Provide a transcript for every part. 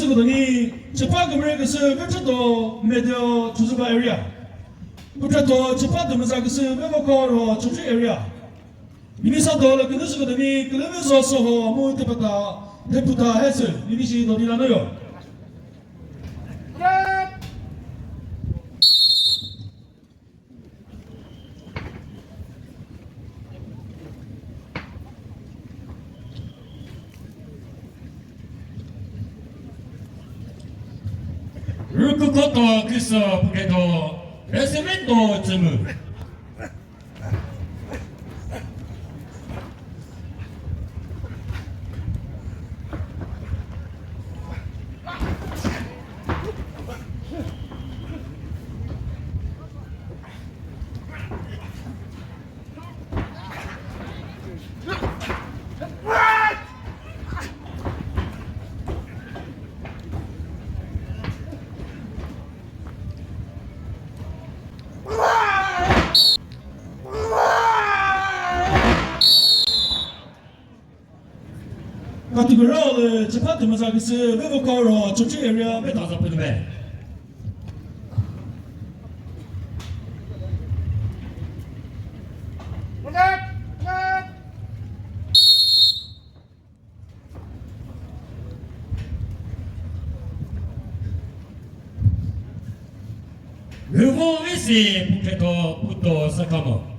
거더니 제파금을 그서 그것도 메디어 주주바 에리아 그것도 제파금을 그서 메모코로 주주 에리아 미니사도를 그것이 거더니 그러면서 서호 모티바타 데프타 해스 미니시 도리라노요ルクコトクソプケトレセメントツム카테고리를 제파금을 그서 메모코로 주주 에리아メタザプルメルボウィシプケトプトサカモ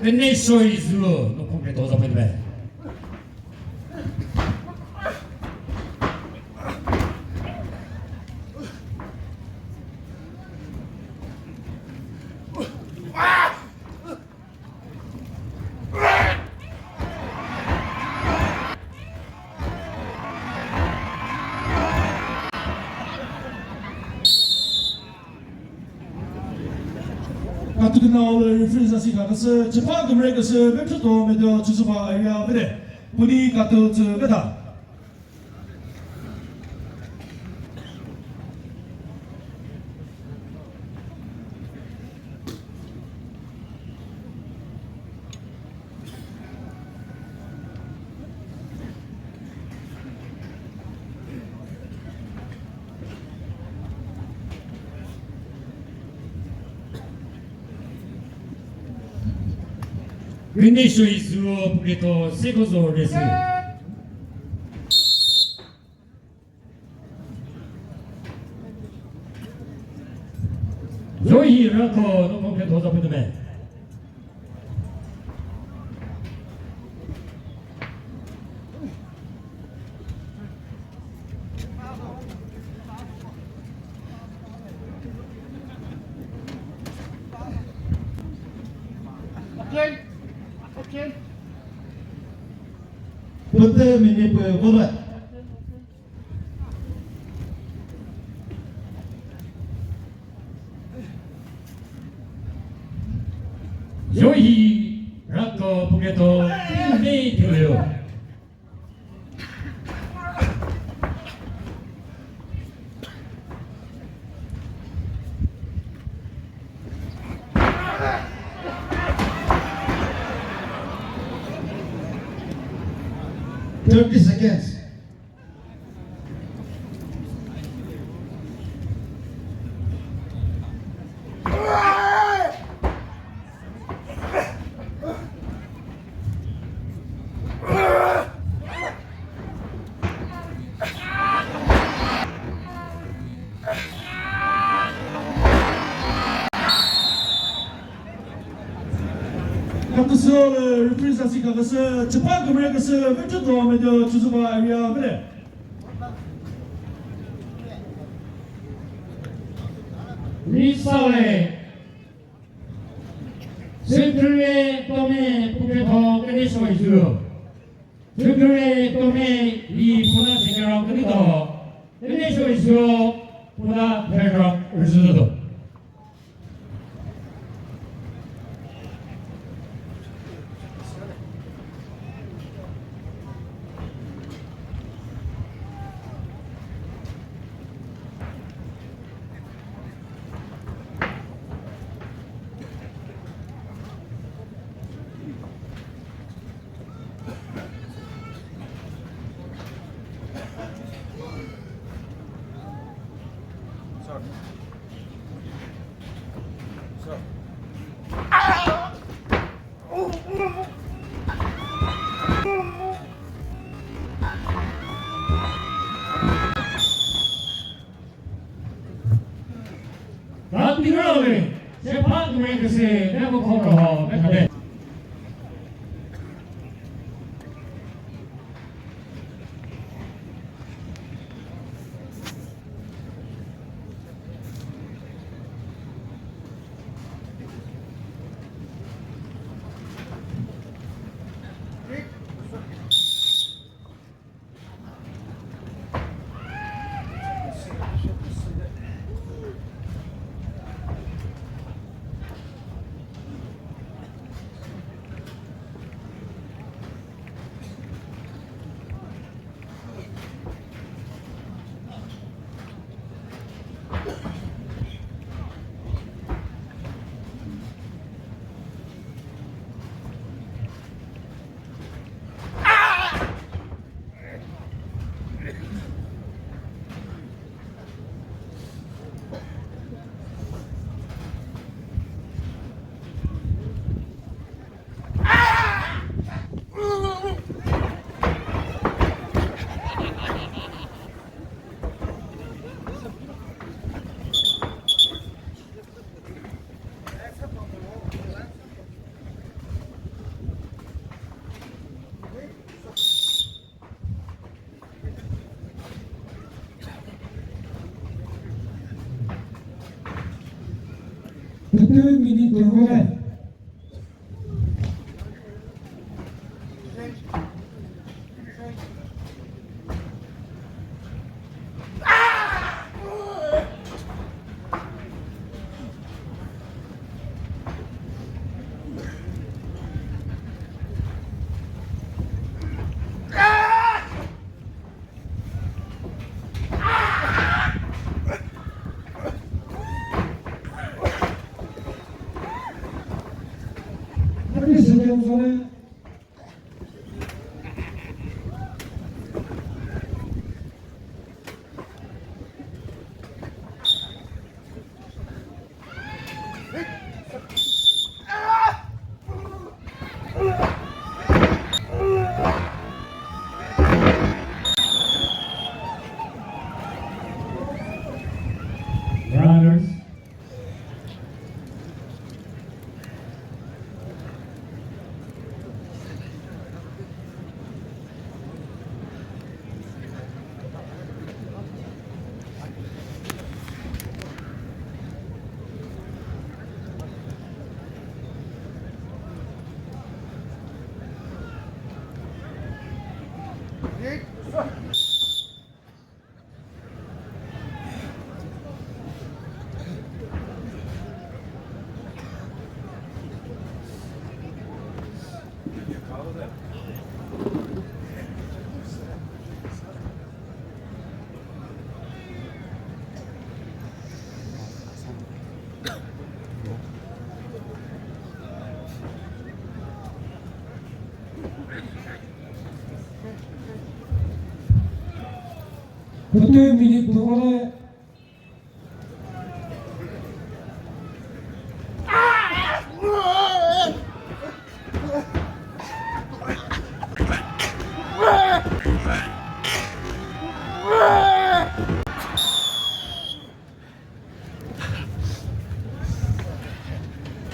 ベネショイズのコンクリートザプルメ카테고리를 프리사시 가서 제파금을 그서 메모도 메디어 주주바 에리아 베데 보니 카토츠 메다ベネショイズをプケトセコゾレスジョイラコのコンクリートザプルメBetul menipu bobat.ジョイラコプケトメイテルヨ30 seconds. 카토스를 프리사시 가서 제파금을 그서 메모도 메디어 주주바 에리아 베데 리사웨 세클레 토메 프케토 베네쇼이즈 세클레 토메 이 보다 세계랑 그리도 베네쇼이즈 보다 배랑 을수도 minutes termole. Every second for it. Runners. Every minute termole.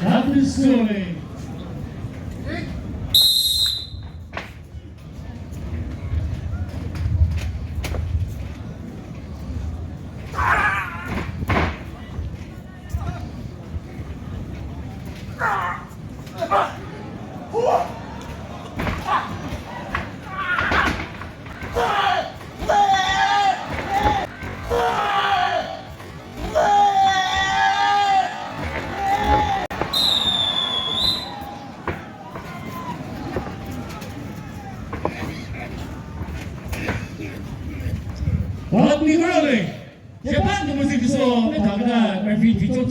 That is slowly. What we early? Japan the music so we talk about every teacher